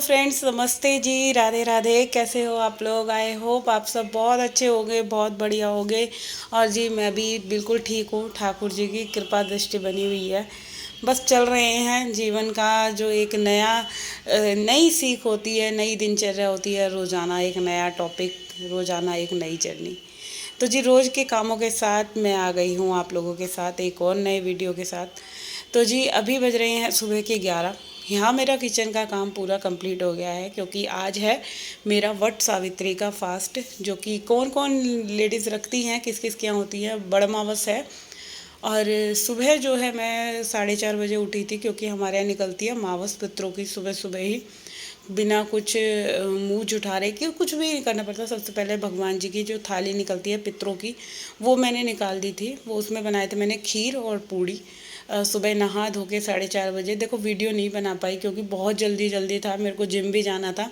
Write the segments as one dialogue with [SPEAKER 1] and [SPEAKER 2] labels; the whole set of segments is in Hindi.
[SPEAKER 1] फ्रेंड्स, नमस्ते जी, राधे राधे। कैसे हो आप लोग? आई होप आप सब बहुत अच्छे होंगे, बहुत बढ़िया होंगे। और जी मैं भी बिल्कुल ठीक हूँ। ठाकुर जी की कृपा दृष्टि बनी हुई है। बस चल रहे हैं जीवन का जो एक नई सीख होती है, नई दिनचर्या होती है। रोज़ाना एक नया टॉपिक, रोज़ाना एक नई जर्नी। तो जी रोज़ के कामों के साथ मैं आ गई हूँ आप लोगों के साथ एक और नए वीडियो के साथ। तो जी अभी बज रहे हैं सुबह के 11। यहाँ मेरा किचन का काम पूरा कंप्लीट हो गया है, क्योंकि आज है मेरा वट सावित्री का फास्ट, जो कि कौन कौन लेडीज़ रखती हैं, किस किस क्या होती है। बड़मावस है। और सुबह जो है मैं 4:30 बजे उठी थी, क्योंकि हमारे यहाँ निकलती है मावस पितरों की सुबह सुबह ही, बिना कुछ मुंह जुठारे के कुछ भी नहीं करना पड़ता। सबसे पहले भगवान जी की जो थाली निकलती है पितरों की, वो मैंने निकाल दी थी। वो उसमें बनाए थे मैंने खीर और पूड़ी। सुबह नहा धो के 4:30 बजे, देखो वीडियो नहीं बना पाई क्योंकि बहुत जल्दी जल्दी था, मेरे को जिम भी जाना था।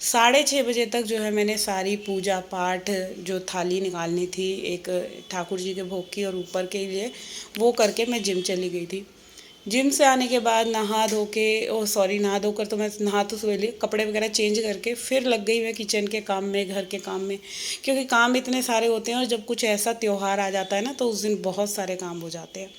[SPEAKER 1] 6:30 बजे तक जो है मैंने सारी पूजा पाठ, जो थाली निकालनी थी एक ठाकुर जी के भोग की और ऊपर के लिए, वो करके मैं जिम चली गई थी। जिम से आने के बाद नहा धो के, ओ सॉरी, नहा धोकर तो मैं नहा तो सुबह ली, कपड़े वगैरह चेंज करके फिर लग गई मैं किचन के काम में, घर के काम में। क्योंकि काम इतने सारे होते हैं और जब कुछ ऐसा त्यौहार आ जाता है ना, तो उस दिन बहुत सारे काम हो जाते हैं।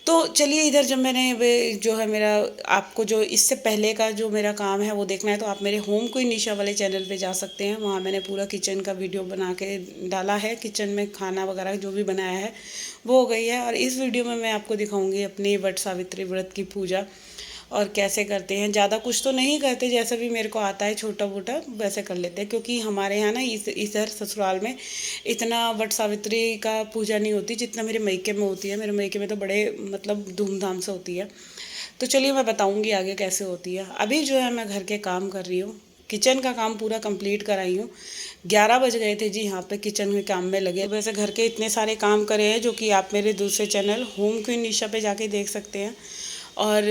[SPEAKER 1] तो चलिए, इधर जब मैंने जो है मेरा, आपको जो इससे पहले का जो मेरा काम है वो देखना है, तो आप मेरे होम क्वीन निशा वाले चैनल पे जा सकते हैं। वहाँ मैंने पूरा किचन का वीडियो बना के डाला है। किचन में खाना वगैरह जो भी बनाया है वो हो गई है। और इस वीडियो में मैं आपको दिखाऊंगी अपनी वट सावित्री व्रत की पूजा और कैसे करते हैं। ज़्यादा कुछ तो नहीं करते, जैसा भी मेरे को आता है छोटा मोटा वैसे कर लेते हैं। क्योंकि हमारे यहाँ ना इधर ससुराल में इतना वट सावित्री का पूजा नहीं होती जितना मेरे मायके में होती है। मेरे मायके में तो बड़े मतलब धूमधाम से होती है। तो चलिए मैं बताऊँगी आगे कैसे होती है। अभी जो है मैं घर के काम कर रही हूँ, किचन का काम पूरा कंप्लीट कराई हूँ। 11 बज गए थे जी, यहाँ पे किचन के काम में लगे। वैसे घर के इतने सारे काम करे हैं, जो कि आप मेरे दूसरे चैनल होम क्वीन निशा पे जाके देख सकते हैं। और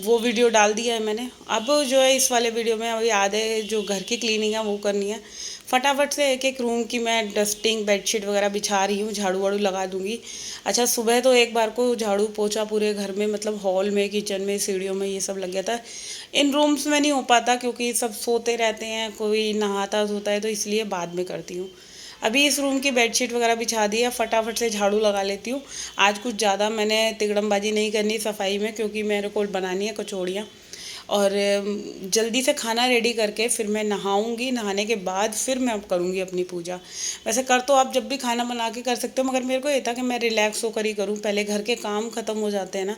[SPEAKER 1] वो वीडियो डाल दिया है मैंने। अब जो है इस वाले वीडियो में अभी आधे जो घर की क्लीनिंग है वो करनी है। फटाफट से एक एक रूम की मैं डस्टिंग, बेडशीट वगैरह बिछा रही हूँ, झाड़ू वाड़ू लगा दूंगी। अच्छा, सुबह तो एक बार को झाड़ू पोछा पूरे घर में, मतलब हॉल में, किचन में, सीढ़ियों में, ये सब लग गया था। इन रूम्स में नहीं हो पाता क्योंकि सब सोते रहते हैं, कोई नहाता धोता है, तो इसलिए बाद में करती हूँ। अभी इस रूम की बेडशीट वगैरह बिछा दी है, फटाफट से झाड़ू लगा लेती हूँ। आज कुछ ज़्यादा मैंने तिगड़मबाजी नहीं करनी सफाई में, क्योंकि मेरे को बनानी है कचौड़ियाँ। और जल्दी से खाना रेडी करके फिर मैं नहाऊंगी। नहाने के बाद फिर मैं अब करूँगी अपनी पूजा। वैसे कर तो आप जब भी खाना बना के कर सकते हो, मगर मेरे को ये था कि मैं रिलैक्स होकर ही करूँ। पहले घर के काम ख़त्म हो जाते हैं ना,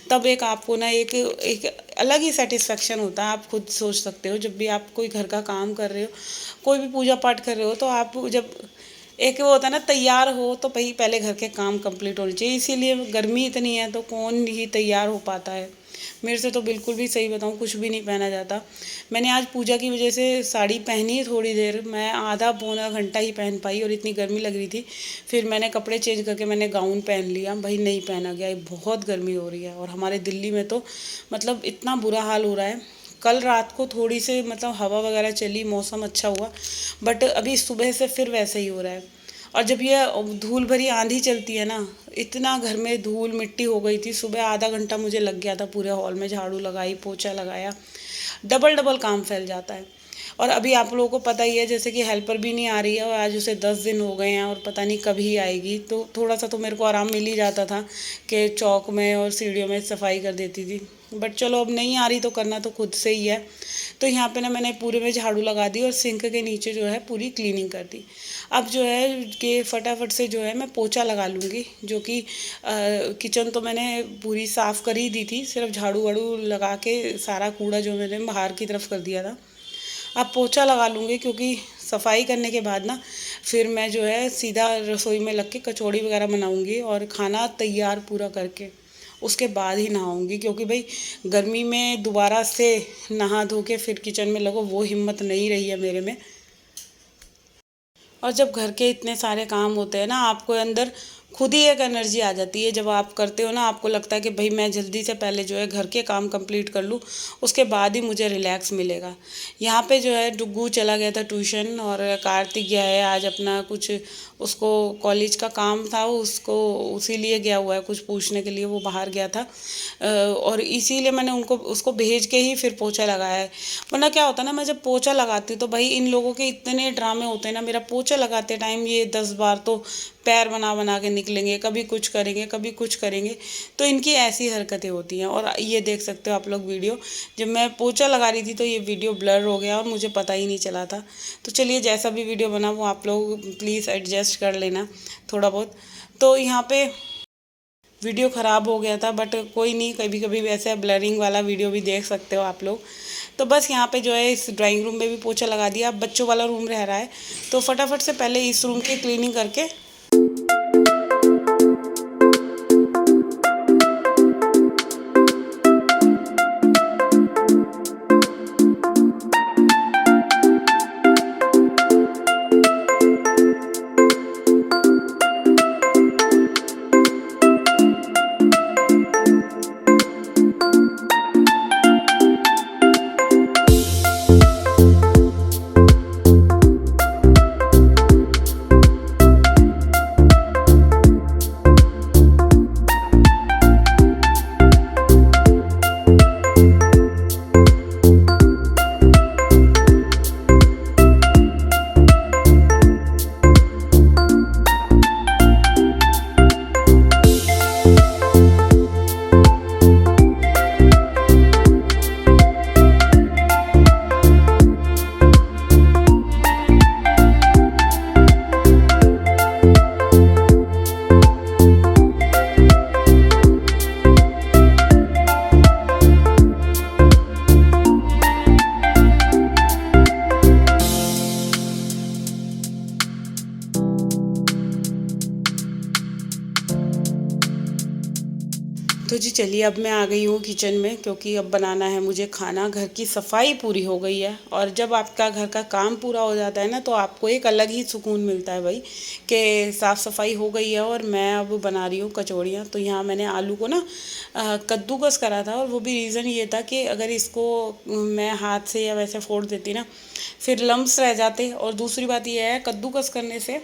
[SPEAKER 1] तब एक आपको ना एक एक अलग ही सेटिस्फेक्शन होता है। आप खुद सोच सकते हो, जब भी आप कोई घर का काम कर रहे हो, कोई भी पूजा पाठ कर रहे हो, तो आप जब एक वो होता है ना तैयार हो, तो भाई पहले घर के काम कंप्लीट होने चाहिए। इसीलिए गर्मी इतनी है तो कौन ही तैयार हो पाता है। मेरे से तो बिल्कुल भी, सही बताऊँ, कुछ भी नहीं पहना जाता। मैंने आज पूजा की वजह से साड़ी पहनी थोड़ी देर, मैं आधा पौना घंटा ही पहन पाई, और इतनी गर्मी लग रही थी। फिर मैंने कपड़े चेंज करके मैंने गाउन पहन लिया। भाई नहीं पहना गया, बहुत गर्मी हो रही है। और हमारे दिल्ली में तो मतलब इतना बुरा हाल हो रहा है। कल रात को थोड़ी से मतलब हवा वगैरह चली, मौसम अच्छा हुआ, बट अभी सुबह से फिर वैसे ही हो रहा है। और जब ये धूल भरी आंधी चलती है ना, इतना घर में धूल मिट्टी हो गई थी। सुबह आधा घंटा मुझे लग गया था पूरे हॉल में, झाड़ू लगाई, पोछा लगाया। डबल डबल काम फैल जाता है। और अभी आप लोगों को पता ही है, जैसे कि हेल्पर भी नहीं आ रही है, और आज उसे 10 दिन हो गए हैं और पता नहीं कभी आएगी। तो थोड़ा सा तो मेरे को आराम मिल ही जाता था कि चौक में और सीढ़ियों में सफाई कर देती थी। बट चलो, अब नहीं आ रही तो करना तो खुद से ही है। तो यहाँ पे ना मैंने पूरे में झाड़ू लगा दी और सिंक के नीचे जो है पूरी क्लीनिंग कर दी। अब जो है कि फटाफट से जो है मैं पोछा लगा लूँगी, जो कि किचन तो मैंने पूरी साफ़ कर ही दी थी। सिर्फ झाड़ू वाड़ू लगा के सारा कूड़ा जो मैंने बाहर की तरफ कर दिया था। अब पोछा लगा लूँगी, क्योंकि सफाई करने के बाद ना फिर मैं जो है सीधा रसोई में लग के कचौड़ी वगैरह बनाऊँगी, और खाना तैयार पूरा करके उसके बाद ही नहाऊँगी। क्योंकि भाई गर्मी में दोबारा से नहा धो के फिर किचन में लगो, वो हिम्मत नहीं रही है मेरे में। और जब घर के इतने सारे काम होते हैं ना, आपको अंदर खुद ही एक एनर्जी आ जाती है। जब आप करते हो ना, आपको लगता है कि भाई मैं जल्दी से पहले जो है घर के काम कंप्लीट कर लूँ, उसके बाद ही मुझे रिलैक्स मिलेगा। यहाँ पे जो है डुग्गू चला गया था ट्यूशन, और कार्तिक गया है आज अपना कुछ उसको कॉलेज का काम था, उसको उसी लिए गया हुआ है, कुछ पूछने के लिए वो बाहर गया था। और इसीलिए मैंने उनको उसको भेज के ही फिर पोछा लगाया है। वरना क्या होता है ना, मैं जब पोछा लगाती हूँ तो भाई इन लोगों के इतने ड्रामे होते हैं ना, मेरा पोछा लगाते टाइम ये 10 बार तो पैर बना बना के निकलेंगे, कभी कुछ करेंगे कभी कुछ करेंगे। तो इनकी ऐसी हरकतें होती हैं। और ये देख सकते हो आप लोग वीडियो, जब मैं पोछा लगा रही थी तो ये वीडियो ब्लर हो गया और मुझे पता ही नहीं चला था। तो चलिए, जैसा भी वीडियो बना वो आप लोग प्लीज़ एडजस्ट कर लेना थोड़ा बहुत। तो यहाँ पे वीडियो ख़राब हो गया था, बट कोई नहीं, कभी कभी वैसे ब्लरिंग वाला वीडियो भी देख सकते हो आप लोग। तो बस यहाँ पे जो है इस ड्राइंग रूम में भी पोछा लगा दिया। अब बच्चों वाला रूम रह रहा है, तो फटाफट से पहले इस रूम की क्लीनिंग करके तो जी चलिए, अब मैं आ गई हूँ किचन में, क्योंकि अब बनाना है मुझे खाना। घर की सफाई पूरी हो गई है, और जब आपका घर का काम पूरा हो जाता है ना, तो आपको एक अलग ही सुकून मिलता है भाई, कि साफ़ सफाई हो गई है। और मैं अब बना रही हूँ कचौड़ियाँ। तो यहाँ मैंने आलू को ना कद्दूकस करा था, और वो भी रीज़न ये था कि अगर इसको मैं हाथ से या वैसे फोड़ देती ना, फिर लम्स रह जाते। और दूसरी बात यह है, कद्दूकस करने से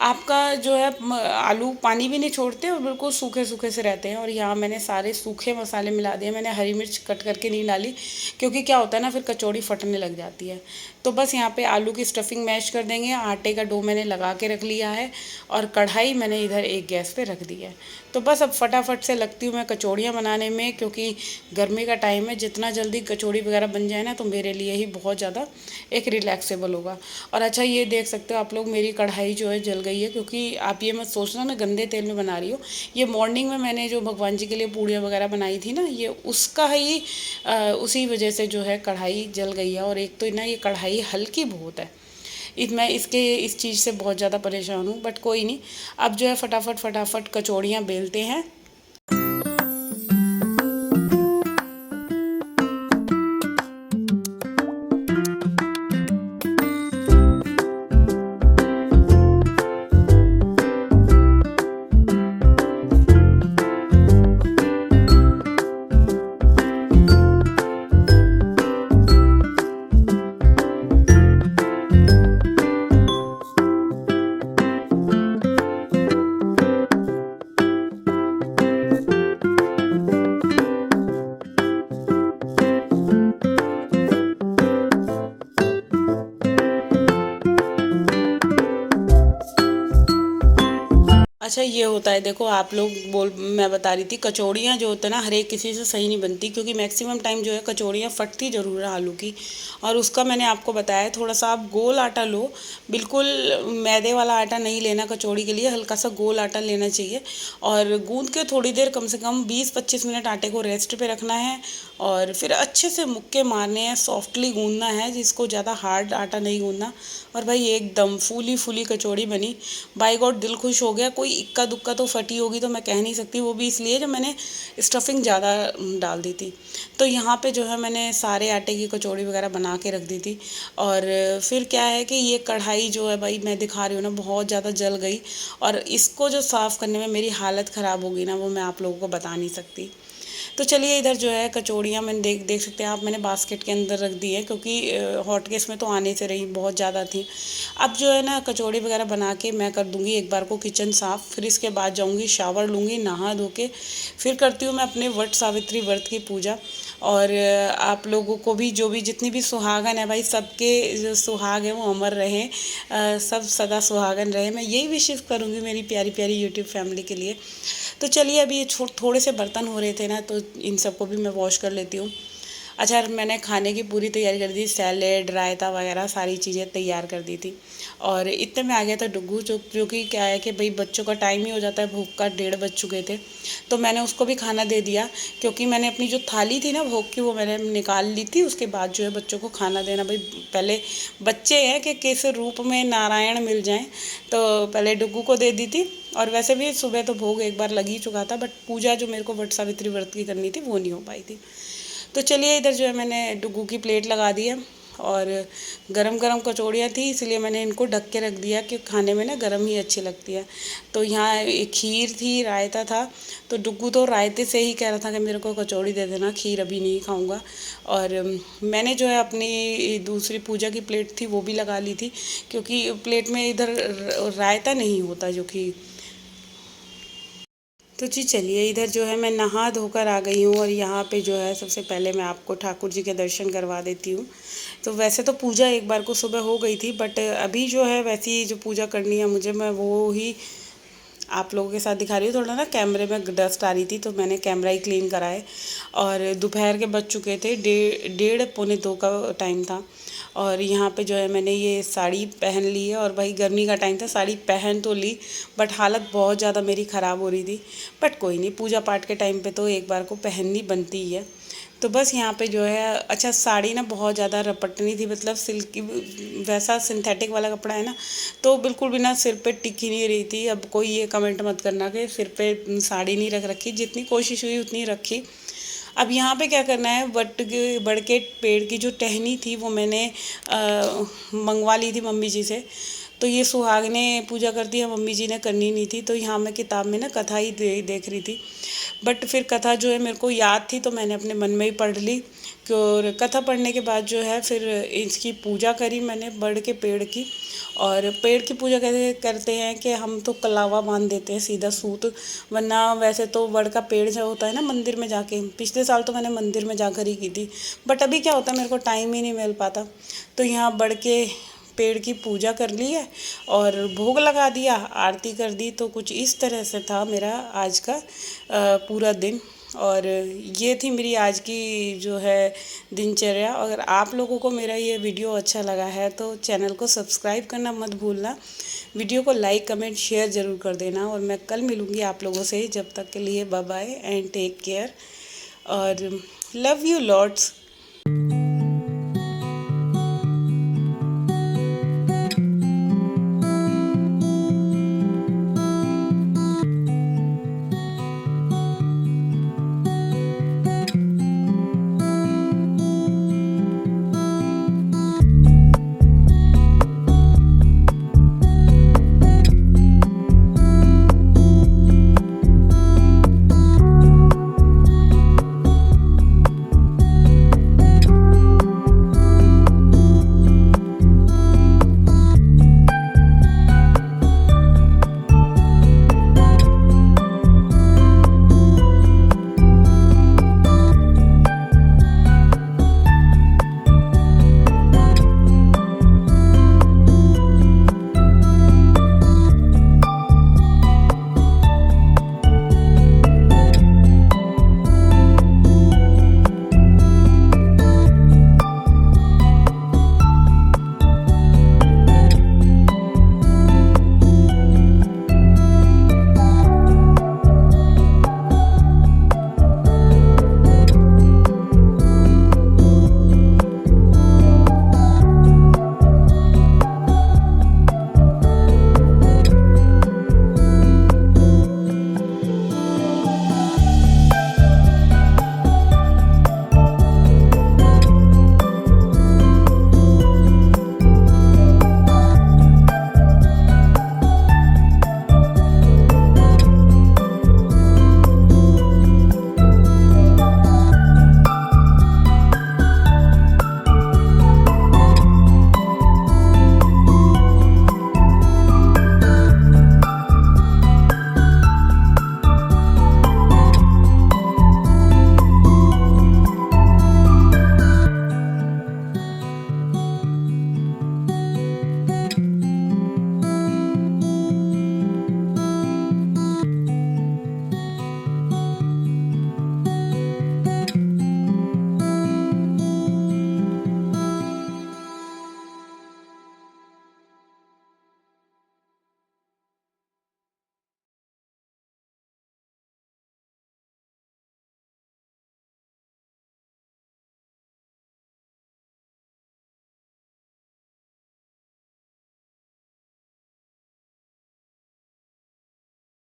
[SPEAKER 1] आपका जो है आलू पानी भी नहीं छोड़ते और बिल्कुल सूखे सूखे से रहते हैं। और यहाँ मैंने सारे सूखे मसाले मिला दिए। मैंने हरी मिर्च कट करके नहीं डाली, क्योंकि क्या होता है ना, फिर कचौड़ी फटने लग जाती है। तो बस यहाँ पे आलू की स्टफिंग मैश कर देंगे। आटे का डो मैंने लगा के रख लिया है, और कढ़ाई मैंने इधर एक गैस पे रख दी है। तो बस अब फटाफट से लगती हूँ मैं कचौड़ियाँ बनाने में, क्योंकि गर्मी का टाइम है। जितना जल्दी कचौड़ी वगैरह बन जाए ना, तो मेरे लिए ही बहुत ज़्यादा एक रिलैक्सेबल होगा। और अच्छा, ये देख सकते हो आप लोग, मेरी कढ़ाई जो है जल गई है। क्योंकि आप ये मत सोचना मैं गंदे तेल में बना रही हूँ। ये मॉर्निंग में मैंने जो भगवान जी के लिए पूड़ियाँ वगैरह बनाई थी ना, ये उसका ही उसी वजह से जो है कढ़ाई जल गई है। और एक तो ना ये कढ़ाई हल्की बहुत है, मैं इस चीज़ से बहुत ज़्यादा परेशान हूँ। बट कोई नहीं, अब जो है फटाफट फटाफट कचौड़ियाँ बेलते हैं। अच्छा, ये होता है, देखो आप लोग मैं बता रही थी, कचौड़ियाँ जो होते हैं ना, हर एक किसी से सही नहीं बनती। क्योंकि मैक्सिमम टाइम जो है कचौड़ियाँ फटती ज़रूर है आलू की। और उसका मैंने आपको बताया, थोड़ा सा आप गोल आटा लो। बिल्कुल मैदे वाला आटा नहीं लेना कचौड़ी के लिए, हल्का सा गोल आटा लेना चाहिए। और गूंद के थोड़ी देर, कम से कम 20-25 मिनट आटे को रेस्ट पे रखना है। और फिर अच्छे से मुक्के मारने हैं, सॉफ्टली गूंदना है, जिसको ज़्यादा हार्ड आटा नहीं गूंदना। और भाई एकदम फूली फूली कचौड़ी बनी। बाय गॉड, दिल खुश हो गया। कोई इक्का दुक्का तो फटी होगी तो मैं कह नहीं सकती, वो भी इसलिए जब मैंने स्टफिंग ज़्यादा डाल दी थी। तो यहाँ पे जो है मैंने सारे आटे की कचौड़ी वगैरह बना के रख दी थी। और फिर क्या है कि ये कढ़ाई जो है भाई, मैं दिखा रही हूँ ना, बहुत ज़्यादा जल गई। और इसको जो साफ़ करने में मेरी हालत ख़राब हो गई ना, वो मैं आप लोगों को बता नहीं सकती। तो चलिए इधर जो है कचौड़ियाँ मैंने देख सकते हैं आप, मैंने बास्केट के अंदर रख दी है क्योंकि हॉट केस में तो आने से रही बहुत ज़्यादा थी। अब जो है ना कचौड़ी वगैरह बना के मैं कर दूँगी एक बार को किचन साफ़, फिर इसके बाद जाऊँगी शावर लूँगी नहा धो के, फिर करती हूँ मैं अपने वट सावित्री व्रत की पूजा। और आप लोगों को भी जो भी जितनी भी सुहागन है भाई, सबके जो सुहाग है वो अमर रहें, सब सदा सुहागन रहे, मैं यही विशेष करूँगी मेरी प्यारी प्यारी यूट्यूब फैमिली के लिए। तो चलिए अभी ये थोड़े से बर्तन हो रहे थे ना, तो इन सबको भी मैं वॉश कर लेती हूँ। अच्छा, मैंने खाने की पूरी तैयारी कर दी, सैलेड रायता वगैरह सारी चीज़ें तैयार कर दी थी। और इतने में आ गया था डुग्गू, जो कि क्या है कि भाई बच्चों का टाइम ही हो जाता है भूख का, 1:30 बज चुके थे। तो मैंने उसको भी खाना दे दिया, क्योंकि मैंने अपनी जो थाली थी ना भोग की वो मैंने निकाल ली थी। उसके बाद जो है बच्चों को खाना देना, भाई पहले बच्चे हैं कि किस रूप में नारायण मिल जाएं, तो पहले डुग्गू को दे दी थी। और वैसे भी सुबह तो भोग एक बार लग ही चुका था, बट पूजा जो मेरे को वट सावित्री व्रत की करनी थी वो नहीं हो पाई थी। तो चलिए इधर जो है मैंने डुग्गू की प्लेट लगा दी है, और गरम गरम कचौड़ियाँ थी इसलिए मैंने इनको ढक के रख दिया कि खाने में ना गरम ही अच्छी लगती है। तो यहाँ एक खीर थी, रायता था, तो डुग्गू तो रायते से ही कह रहा था कि मेरे को कचौड़ी दे देना, खीर अभी नहीं खाऊंगा। और मैंने जो है अपनी दूसरी पूजा की प्लेट थी वो भी लगा ली थी, क्योंकि प्लेट में इधर रायता नहीं होता जो कि। तो जी चलिए इधर जो है मैं नहा धोकर आ गई हूँ, और यहाँ पे जो है सबसे पहले मैं आपको ठाकुर जी के दर्शन करवा देती हूँ। तो वैसे तो पूजा एक बार को सुबह हो गई थी, बट अभी जो है वैसी जो पूजा करनी है मुझे, मैं वो ही आप लोगों के साथ दिखा रही हूँ। थोड़ा ना कैमरे में डस्ट आ रही थी, तो मैंने कैमरा ही क्लीन कराए। और दोपहर के बज चुके थे, 1:30 पौने 2 का टाइम था। और यहाँ पे जो है मैंने ये साड़ी पहन ली है, और भाई गर्मी का टाइम था, साड़ी पहन तो ली, बट हालत बहुत ज़्यादा मेरी ख़राब हो रही थी। बट कोई नहीं, पूजा पाठ के टाइम पे तो एक बार को पहननी बनती ही है। तो बस यहाँ पे जो है, अच्छा साड़ी ना बहुत ज़्यादा रपटनी थी, मतलब सिल्की वैसा सिंथेटिक वाला कपड़ा है ना, तो बिल्कुल भी ना सिर पे टिक ही नहीं रही थी। अब कोई ये कमेंट मत करना कि सिर पे साड़ी नहीं रख रखी, जितनी कोशिश हुई उतनी रखी। अब यहाँ पे क्या करना है, बड़ के पेड़ की जो टहनी थी वो मैंने मंगवा ली थी मम्मी जी से। तो ये सुहागने पूजा करती है, मम्मी जी ने करनी नहीं थी, तो यहाँ मैं किताब में ना कथा ही देख रही थी। बट फिर कथा जो है मेरे को याद थी, तो मैंने अपने मन में ही पढ़ ली। और कथा पढ़ने के बाद जो है फिर इसकी पूजा करी मैंने, बड़ के पेड़ की। और पेड़ की पूजा कैसे करते हैं कि हम तो कलावा बांध देते हैं सीधा सूत, वरना वैसे तो बड़ का पेड़ जो होता है ना मंदिर में जाके, पिछले साल तो मैंने मंदिर में जाकर ही की थी। बट अभी क्या होता है, मेरे को टाइम ही नहीं मिल पाता। तो यहाँ बड़ के पेड़ की पूजा कर ली है, और भोग लगा दिया, आरती कर दी। तो कुछ इस तरह से था मेरा आज का पूरा दिन। और ये थी मेरी आज की जो है दिनचर्या। अगर आप लोगों को मेरा ये वीडियो अच्छा लगा है तो चैनल को सब्सक्राइब करना मत भूलना, वीडियो को लाइक कमेंट शेयर ज़रूर कर देना। और मैं कल मिलूँगी आप लोगों से, जब तक के लिए bye bye and take care, और लव यू लॉट्स।